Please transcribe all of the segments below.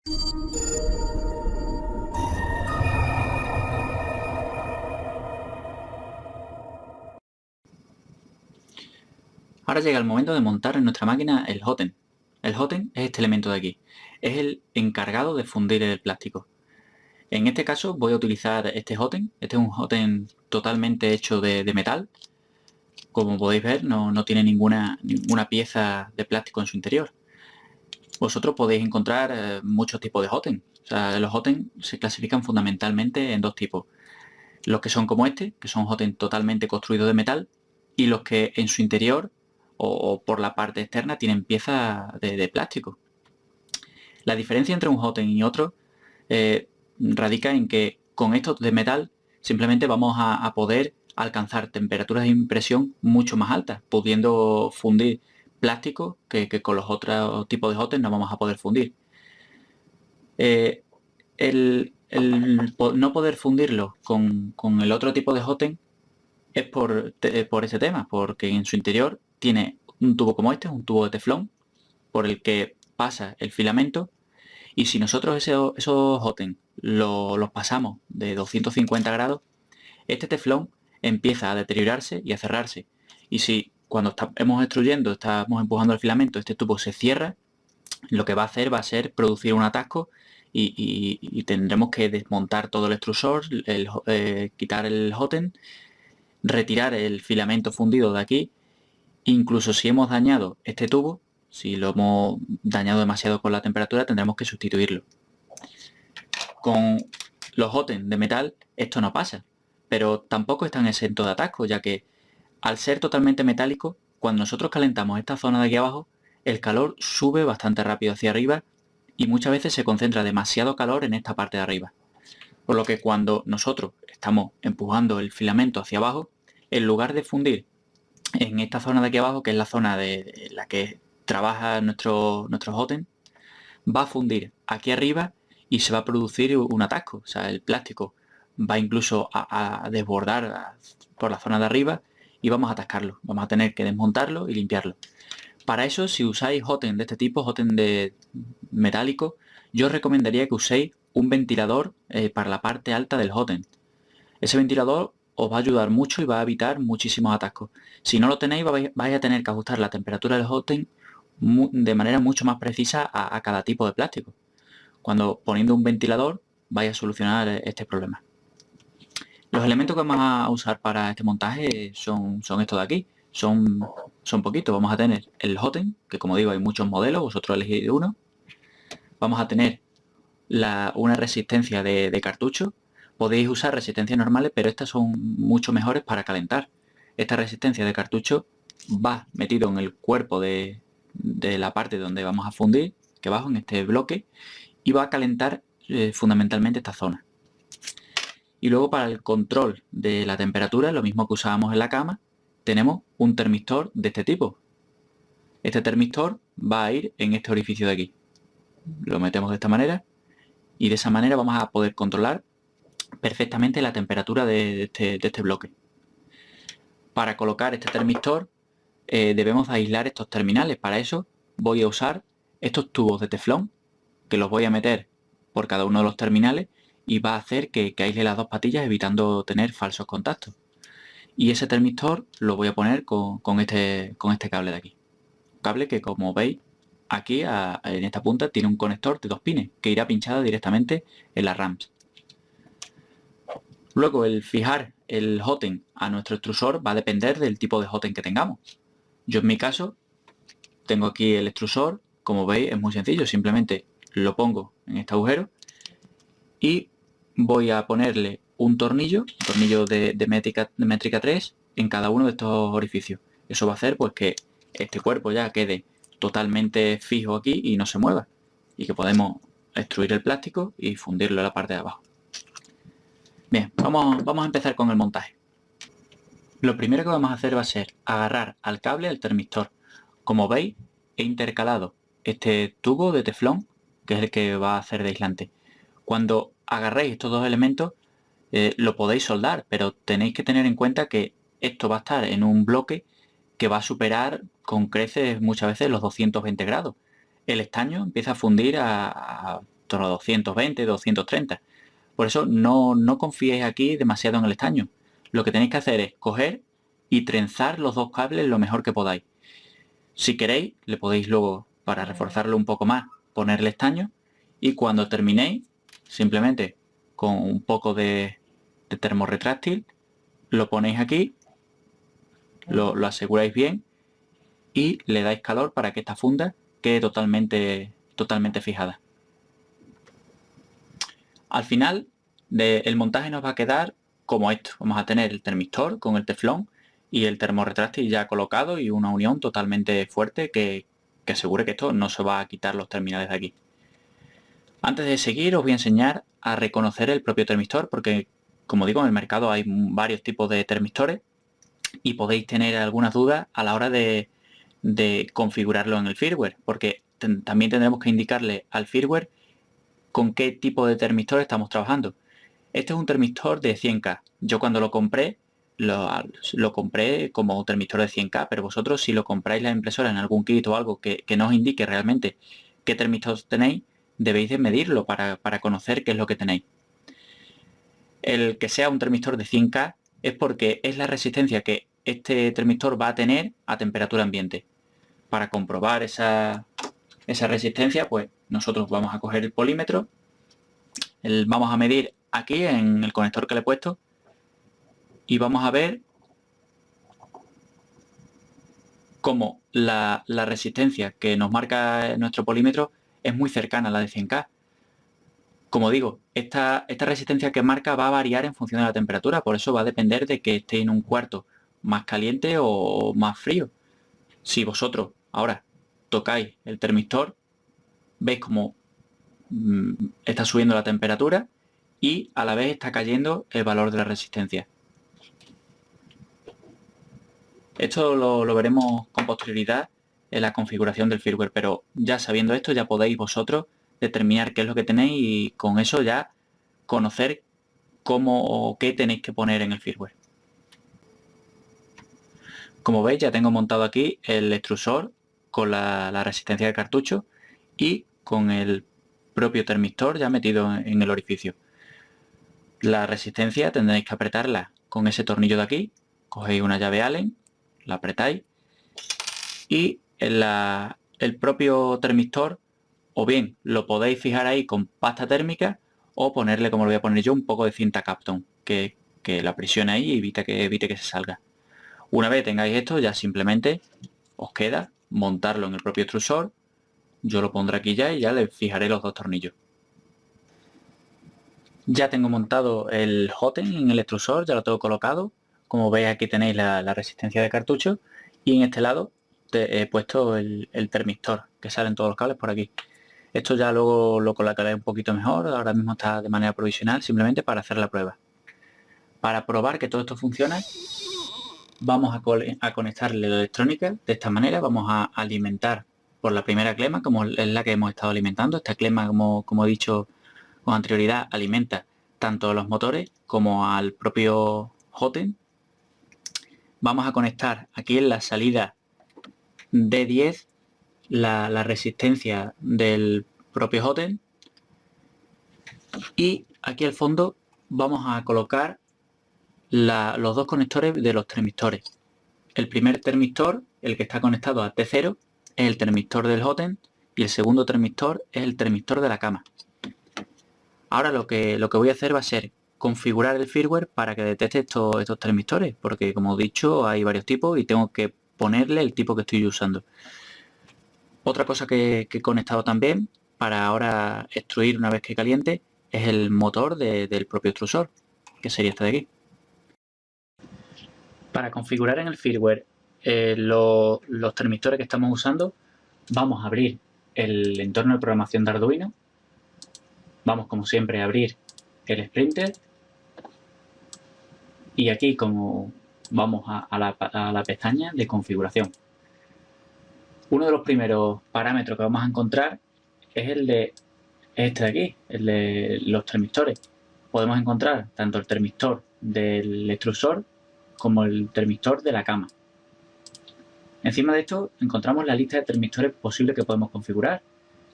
Ahora llega el momento de montar en nuestra máquina el hotend. El hotend es este elemento de aquí. Es el encargado de fundir el plástico. En este caso voy a utilizar este hotend. Este es un hotend totalmente hecho de metal. Como podéis ver, no tiene ninguna pieza de plástico en su interior. Vosotros podéis encontrar muchos tipos de hotend. O sea, los hotend se clasifican fundamentalmente en dos tipos. Los que son como este, que son hotend totalmente construidos de metal, y los que en su interior o por la parte externa tienen piezas de plástico. La diferencia entre un hotend y otro radica en que con estos de metal simplemente vamos a poder alcanzar temperaturas de impresión mucho más altas, pudiendo fundir plástico que con los otros tipos de hotend no vamos a poder fundir. El no poder fundirlo con el otro tipo de hotend es por ese tema, porque en su interior tiene un tubo como este, un tubo de teflón, por el que pasa el filamento, y si nosotros esos hotend los pasamos de 250 grados, este teflón empieza a deteriorarse y a cerrarse. Y si cuando estamos extruyendo, estamos empujando el filamento, este tubo se cierra, lo que va a hacer va a ser producir un atasco y tendremos que desmontar todo el extrusor, quitar el hotend, retirar el filamento fundido de aquí. Incluso si hemos dañado este tubo, si lo hemos dañado demasiado con la temperatura, tendremos que sustituirlo. Con los hotend de metal esto no pasa, pero tampoco están exentos de atasco, ya que al ser totalmente metálico, cuando nosotros calentamos esta zona de aquí abajo, el calor sube bastante rápido hacia arriba y muchas veces se concentra demasiado calor en esta parte de arriba. Por lo que cuando nosotros estamos empujando el filamento hacia abajo, en lugar de fundir en esta zona de aquí abajo, que es la zona de la que trabaja nuestro hotend, va a fundir aquí arriba y se va a producir un atasco. O sea, el plástico va incluso a desbordar por la zona de arriba y vamos a atascarlo. Vamos a tener que desmontarlo y limpiarlo. Para eso, si usáis hotend de este tipo, hotend de metálico, yo os recomendaría que uséis un ventilador para la parte alta del hotend. Ese ventilador os va a ayudar mucho y va a evitar muchísimos atascos. Si no lo tenéis, vais a tener que ajustar la temperatura del hotend de manera mucho más precisa a cada tipo de plástico. Cuando poniendo un ventilador vais a solucionar este problema. Los elementos que vamos a usar para este montaje son estos de aquí. Son poquitos. Vamos a tener el hotend, que como digo hay muchos modelos, vosotros elegid uno. Vamos a tener una resistencia de cartucho. Podéis usar resistencias normales, pero estas son mucho mejores para calentar. Esta resistencia de cartucho va metido en el cuerpo de la parte donde vamos a fundir, que abajo en este bloque, y va a calentar fundamentalmente esta zona. Y luego para el control de la temperatura, lo mismo que usábamos en la cama, tenemos un termistor de este tipo. Este termistor va a ir en este orificio de aquí. Lo metemos de esta manera y de esa manera vamos a poder controlar perfectamente la temperatura de este bloque. Para colocar este termistor debemos aislar estos terminales. Para eso voy a usar estos tubos de teflón, que los voy a meter por cada uno de los terminales y va a hacer que aísle las dos patillas, evitando tener falsos contactos. Y ese termistor lo voy a poner con este cable de aquí. Cable que, como veis, aquí en esta punta tiene un conector de 2 pines que irá pinchado directamente en las RAMs. Luego, el fijar el hotend a nuestro extrusor va a depender del tipo de hotend que tengamos. Yo en mi caso tengo aquí el extrusor. Como veis es muy sencillo, simplemente lo pongo en este agujero y voy a ponerle un tornillo de métrica 3 en cada uno de estos orificios. Eso va a hacer pues que este cuerpo ya quede totalmente fijo aquí y no se mueva, y que podemos extruir el plástico y fundirlo en la parte de abajo. Bien, vamos a empezar con el montaje. Lo primero que vamos a hacer va a ser agarrar al cable al termistor. Como veis, he intercalado este tubo de teflón, que es el que va a hacer de aislante. Cuando agarréis estos dos elementos, lo podéis soldar, pero tenéis que tener en cuenta que esto va a estar en un bloque que va a superar con creces muchas veces los 220 grados. El estaño empieza a fundir a torno a 220, 230. Por eso no confiéis aquí demasiado en el estaño. Lo que tenéis que hacer es coger y trenzar los dos cables lo mejor que podáis. Si queréis, le podéis luego, para reforzarlo un poco más, ponerle estaño, y cuando terminéis, simplemente con un poco de termorretráctil, lo ponéis aquí, lo aseguráis bien y le dais calor para que esta funda quede totalmente fijada. Al final el montaje nos va a quedar como esto. Vamos a tener el termistor con el teflón y el termorretráctil ya colocado y una unión totalmente fuerte que asegure que esto no se va a quitar los terminales de aquí. Antes de seguir os voy a enseñar a reconocer el propio termistor porque, como digo, en el mercado hay varios tipos de termistores y podéis tener algunas dudas a la hora de configurarlo en el firmware, porque también tendremos que indicarle al firmware con qué tipo de termistor estamos trabajando. Este es un termistor de 100K. Yo cuando lo compré, lo compré como termistor de 100K, pero vosotros si lo compráis la impresora en algún kit o algo que no os indique realmente qué termistor tenéis, debéis de medirlo para conocer qué es lo que tenéis. El que sea un termistor de 100K es porque es la resistencia que este termistor va a tener a temperatura ambiente. Para comprobar esa resistencia, pues nosotros vamos a coger el polímetro, vamos a medir aquí en el conector que le he puesto y vamos a ver cómo la resistencia que nos marca nuestro polímetro es muy cercana a la de 100K. Como digo, esta resistencia que marca va a variar en función de la temperatura, por eso va a depender de que esté en un cuarto más caliente o más frío. Si vosotros ahora tocáis el termistor, veis cómo está subiendo la temperatura y a la vez está cayendo el valor de la resistencia. Esto lo veremos con posterioridad en la configuración del firmware, pero ya sabiendo esto ya podéis vosotros determinar qué es lo que tenéis y con eso ya conocer cómo o qué tenéis que poner en el firmware. Como veis ya tengo montado aquí el extrusor con la resistencia de cartucho y con el propio termistor ya metido en el orificio. La resistencia tendréis que apretarla con ese tornillo de aquí, cogéis una llave Allen, la apretáis y el propio termistor o bien lo podéis fijar ahí con pasta térmica o ponerle, como lo voy a poner yo, un poco de cinta Kapton que la presione ahí y evite que se salga. Una vez tengáis esto ya simplemente os queda montarlo en el propio extrusor. Yo lo pondré aquí ya y ya le fijaré los dos tornillos. Ya tengo montado el Hoten en el extrusor, ya lo tengo colocado. Como veis aquí tenéis la resistencia de cartucho y en este lado he puesto el termistor que salen todos los cables por aquí. Esto ya luego lo colocaré un poquito mejor, ahora mismo está de manera provisional simplemente para hacer la prueba. Para probar que todo esto funciona, vamos a conectarle la electrónica de esta manera, vamos a alimentar por la primera clema, como es la que hemos estado alimentando. Esta clema, como he dicho con anterioridad, alimenta tanto a los motores como al propio Hoten. Vamos a conectar aquí en la salida D10 la resistencia del propio Hoten y aquí al fondo vamos a colocar los dos conectores de los termistores. El primer termistor, el que está conectado a T0, es el termistor del Hoten y el segundo termistor es el termistor de la cama. Ahora lo que voy a hacer va a ser configurar el firmware para que detecte estos termistores, porque como he dicho hay varios tipos y tengo que ponerle el tipo que estoy usando. Otra cosa que he conectado también para ahora extruir una vez que caliente es el motor del propio extrusor, que sería este de aquí. Para configurar en el firmware los termistores que estamos usando, vamos a abrir el entorno de programación de Arduino. Vamos, como siempre, a abrir el Sprinter. Y aquí, como vamos a la pestaña de configuración. Uno de los primeros parámetros que vamos a encontrar es el de este de aquí, el de los termistores. Podemos encontrar tanto el termistor del extrusor como el termistor de la cama. Encima de esto encontramos la lista de termistores posibles que podemos configurar.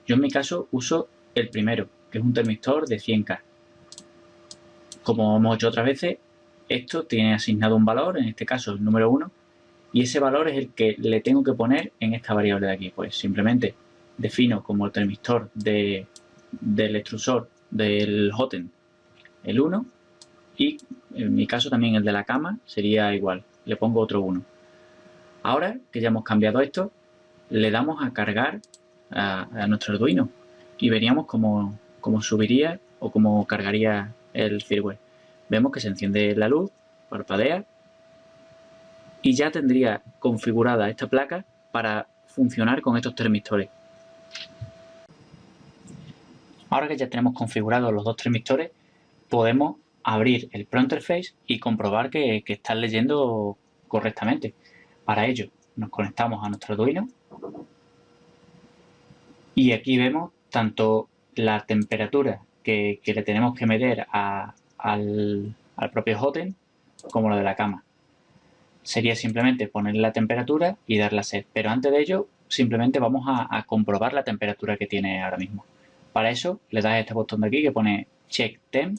Yo en mi caso uso el primero, que es un termistor de 100K. Como hemos hecho otras veces, esto tiene asignado un valor, en este caso el número 1, y ese valor es el que le tengo que poner en esta variable de aquí. Pues simplemente defino como el termistor del extrusor del hotend el 1, y en mi caso también el de la cama sería igual, le pongo otro 1. Ahora que ya hemos cambiado esto, le damos a cargar a nuestro Arduino y veríamos cómo subiría o cómo cargaría el firmware. Vemos que se enciende la luz, parpadea y ya tendría configurada esta placa para funcionar con estos termistores. Ahora que ya tenemos configurados los dos termistores, podemos abrir el Pro Interface y comprobar que están leyendo correctamente. Para ello nos conectamos a nuestro Arduino y aquí vemos tanto la temperatura que le tenemos que meter al propio hotend como la de la cama. Sería simplemente poner la temperatura y darle a set, pero antes de ello simplemente vamos a comprobar la temperatura que tiene ahora mismo. Para eso le das a este botón de aquí que pone Check Temp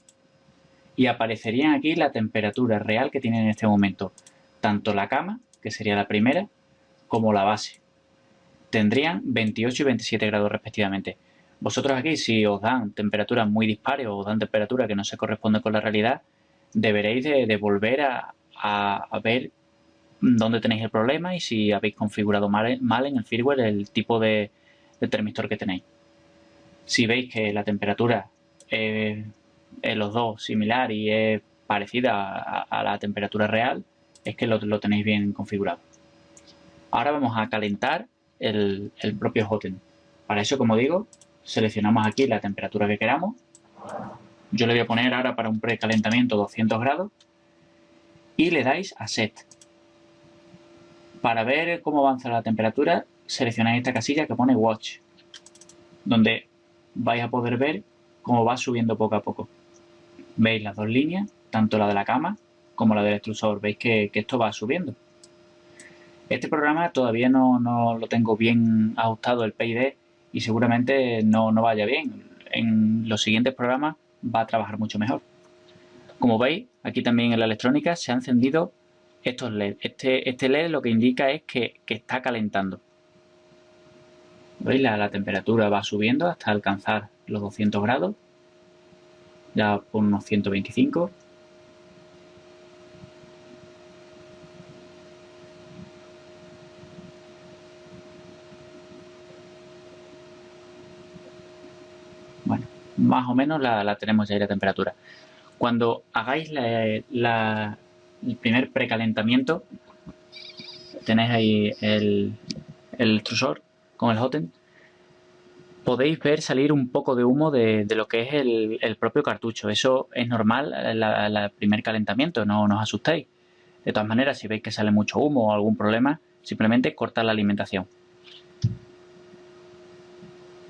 y aparecerían aquí la temperatura real que tiene en este momento, tanto la cama, que sería la primera, como la base. Tendrían 28 y 27 grados respectivamente. Vosotros aquí, si os dan temperaturas muy dispares o os dan temperaturas que no se corresponden con la realidad, deberéis de volver a ver dónde tenéis el problema y si habéis configurado mal en el firmware el tipo de termistor que tenéis. Si veis que la temperatura es los dos similar y es parecida a la temperatura real, es que lo tenéis bien configurado. Ahora vamos a calentar el propio hotend. Para eso, como digo, seleccionamos aquí la temperatura que queramos. Yo le voy a poner ahora para un precalentamiento 200 grados y le dais a Set. Para ver cómo avanza la temperatura, seleccionáis esta casilla que pone Watch, donde vais a poder ver cómo va subiendo poco a poco. Veis las dos líneas, tanto la de la cama como la del extrusor. Veis que esto va subiendo. Este programa todavía no lo tengo bien ajustado el PID y seguramente no vaya bien. En los siguientes programas va a trabajar mucho mejor. Como veis, aquí también en la electrónica se han encendido estos LED. Este LED lo que indica es que está calentando. ¿Veis? La temperatura va subiendo hasta alcanzar los 200 grados. Ya por unos 125. Bueno, más o menos la tenemos ya ahí la temperatura. Cuando hagáis el primer precalentamiento, tenéis ahí el extrusor con el hotend, podéis ver salir un poco de humo de lo que es el propio cartucho. Eso es normal al primer calentamiento, no os asustéis. De todas maneras, si veis que sale mucho humo o algún problema, simplemente cortar la alimentación.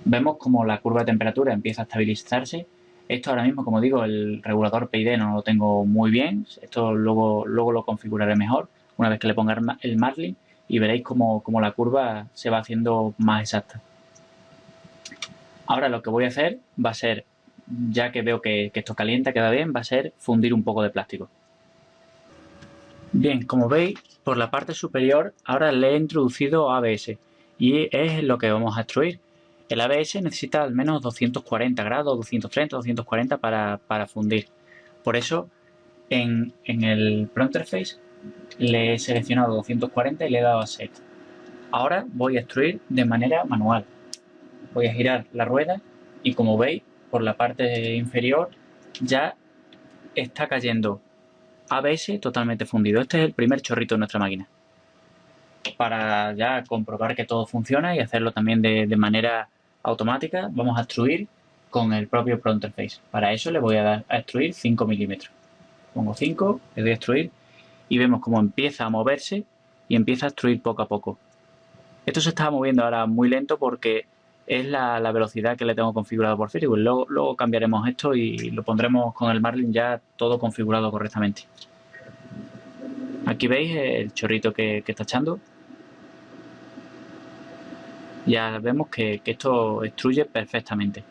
Vemos como la curva de temperatura empieza a estabilizarse. Esto ahora mismo, como digo, el regulador PID no lo tengo muy bien. Esto luego lo configuraré mejor una vez que le ponga el Marlin y veréis como la curva se va haciendo más exacta. Ahora lo que voy a hacer va a ser, ya que veo que esto calienta, queda bien, va a ser fundir un poco de plástico. Bien, como veis, por la parte superior ahora le he introducido ABS y es lo que vamos a extruir. El ABS necesita al menos 240 grados, 230, 240 para fundir. Por eso en el Pro Interface le he seleccionado 240 y le he dado a Set. Ahora voy a extruir de manera manual. Voy a girar la rueda y como veis por la parte inferior ya está cayendo ABS totalmente fundido. Este es el primer chorrito de nuestra máquina. Para ya comprobar que todo funciona y hacerlo también de manera automática, vamos a extruir con el propio Pro Interface. Para eso le voy a dar a extruir 5 milímetros. Pongo 5, le doy a extruir y vemos cómo empieza a moverse y empieza a extruir poco a poco. Esto se está moviendo ahora muy lento porque es la velocidad que le tengo configurado por firmware. Luego cambiaremos esto y lo pondremos con el Marlin ya todo configurado correctamente. Aquí veis el chorrito que está echando. Ya vemos que esto extruye perfectamente.